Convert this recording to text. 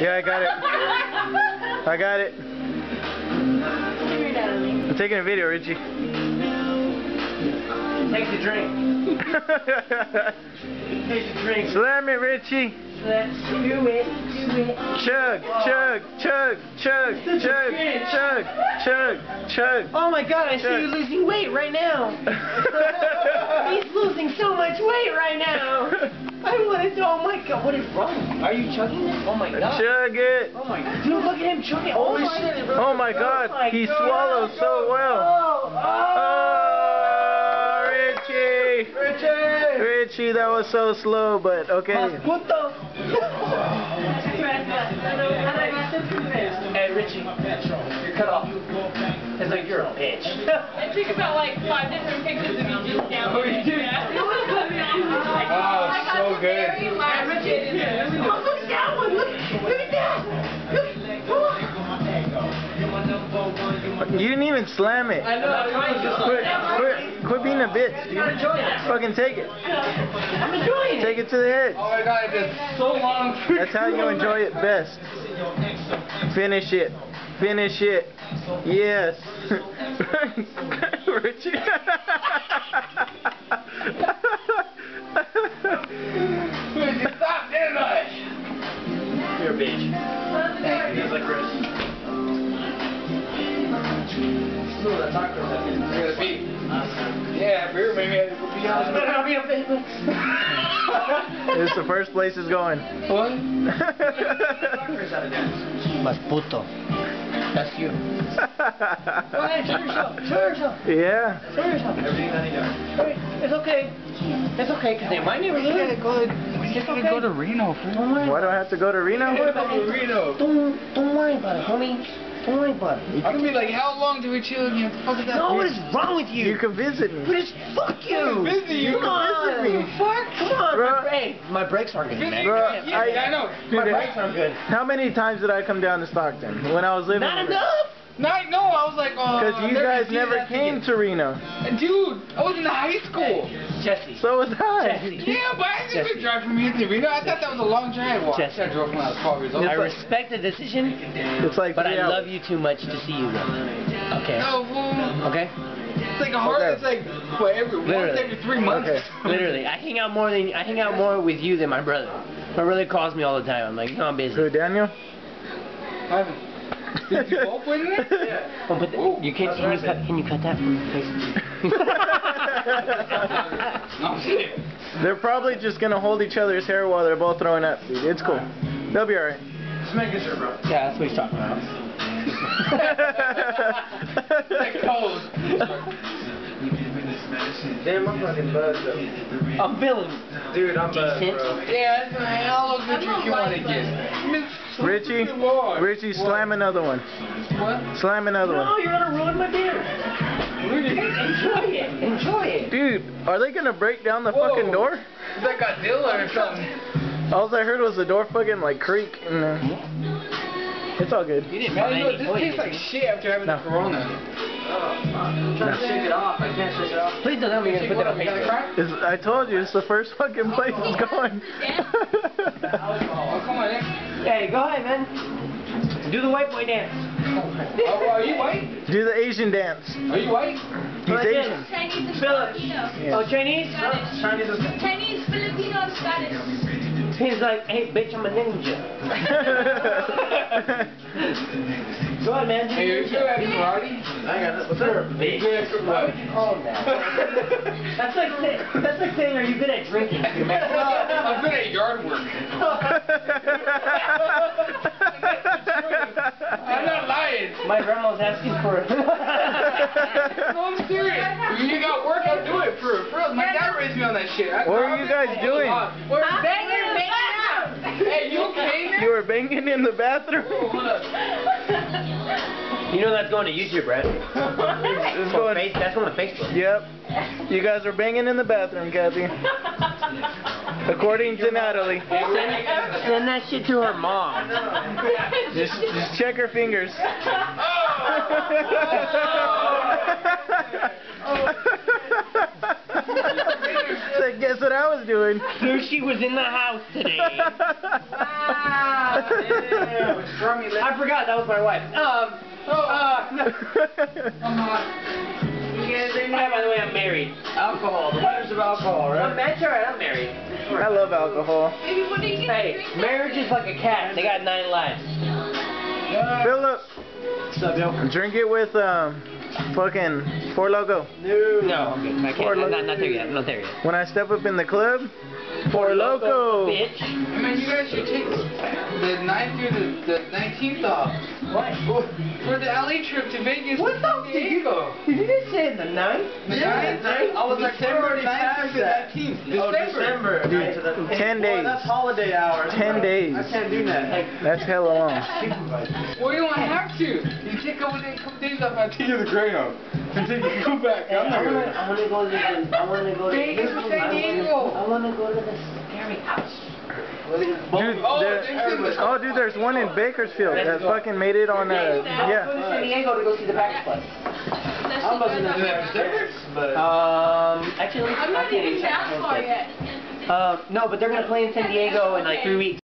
Yeah, I got it. I got it. I'm taking a video, Richie. Take the drink. Take the drink. Slam it, Richie. Let's do it. Chug, chug, chug, chug, chug, chug, chug, chug. Oh my God, I see you losing weight right now. He's losing so much weight right now. I want to, oh my God, what is wrong? Are you chugging this? Oh my God. Chug it. Oh my God. Dude, look at him chugging. Oh my God, he swallows so well. Oh, Richie. Richie, that was so slow, but okay. Hey, Richie, you're cut off. It's like you're a bitch. It took about like 5 different pictures of you just down there. Oh, so good. Oh, look at that one. Look at that. You didn't even slam it. I know. Quit being a bitch, dude. Fucking take it. I'm enjoying it. Take it to the head. Oh my God, it's so long. That's how you enjoy it best. Finish it. Finish it. Yes. Richie. Stop doing that. You're a bitch. Just like Chris. Ooh, that taco. You're gonna beat. Yeah, beer maybe. This is the first place it's going. What? Mas puto. That's you. Go ahead, show yourself. Show yourself. Yeah. Show yourself. Everything that he does. It's okay. It's okay, because in my neighborhood, We gotta go to Reno, fool. don't worry Why do about I have to go to Reno? it. Don't worry about it, homie. Don't worry about it. I'm gonna be like, how long do we chill again? Fuck is that? No, what is wrong with you? You can visit me. But it's fuck you. Visit you. Come on. Visit me. Fuck. Come on, Bro. my brakes aren't good, man. Bro, Yeah, I know. My brakes aren't good. How many times did I come down to Stockton when I was living Not there? enough. No, I was like, oh. Because you guys never came to Reno. Dude, I was in high school. Jesse. So was I. Jesse. Yeah, but I didn't even drive from here to Reno. I thought that was a long drive. Well, Jesse. I drove when I was 12 years old. I respect the decision, It's like but I 3 hours. love you too much to see you go. Okay. No, fool. Okay? It's like a hard. Okay. It's like what, once every 3 months. Okay. Literally, I hang out more with you than my brother. My brother calls me all the time. I'm like, no, I'm busy. Who, Daniel? Did you both win it? Yeah. Oh, but you can't. Can you cut that from your face? No, shit. They're probably just going to hold each other's hair while they're both throwing up, dude. It's cool. They'll be alright. Just making sure, bro. Yeah, that's what he's talking about. Like cold. Damn, I'm fucking buzzed though. I'm feeling Dude, I'm buzzed, decent. bro. Yeah, that's how long the drink you want to get? Richie, slam another one. What? Slam another No, one. you're gonna ruin my beer. Enjoy it. Enjoy it. Dude, are they gonna break down the Whoa. fucking door? Is that Godzilla or something? All I heard was the door fucking like creak. And, it's all good. You didn't Man, buy you know, any this toys, tastes did like you? shit after having the Corona. I'm trying to shake it off. I can't shake it off. Please don't tell me you're gonna put that on You got a Facebook. crack? I told you, it's the first fucking place it's going. Oh, come on, Nick. Hey, go ahead, man. Do the white boy dance. Oh, are you white? Do the Asian dance. Are you white? He's Like this. Asian. Chinese and Philip. Filipino. Oh, Chinese? Chinese, Filipino, and Spanish. He's like, hey, bitch, I'm a ninja. Go ahead, man. Hey, you're good at karate? I got it. What's up? Bitch. Good at karate? Oh, no. That's like saying, are you good at drinking? I'm good at yard work. I'm not lying. My grandma's asking for it. No, I'm serious. If you got work, I'll do it for real. My dad raised me on that shit. What are you guys doing? We're Banging, Hey, you okay, man? You were banging in the bathroom? Oh, hold up. You know that's going to YouTube, right? It's going. That's going to Facebook. Yep. You guys are banging in the bathroom, Kathy. According to Natalie. Send that shit to her mom. Just check her fingers. Say Guess what I was doing? Sushi was in the house today. I forgot that was my wife. Hi, by the way, I'm married. Alcohol. The wonders of alcohol, right? That's alright. I'm married. I love alcohol. Baby, what are you gonna Hey, drink? marriage is like a cat. They got 9 lives. Philip, What's up, yo? drink it with fucking Four Loko. No, I'm good. I can't. I'm not there yet. I'm not there yet. When I step up in the club, Four Loko. Bitch. I mean, you guys should take the 9th through the 19th off. What? For the LA trip to Vegas. What the San Diego. Did you just say the 9th? The 9th? I was like December 9th through the 19th. December. Dude, 10 days. That's holiday hours. 10 days. I can't do that. That's hella long. Well, you don't have to. You take a couple days off and take you to the Greyhound. And then you go back. I'm not gonna. I wanna go to Vegas or San Diego. I wanna go to the scary house. Dude, dude, there's one in Bakersfield that fucking made it on Go to yeah. San Diego to go see the Packers play. I'm Do they have stickers? Actually, I'm not even that far yet. No, but they're gonna play in San Diego in like 3 weeks.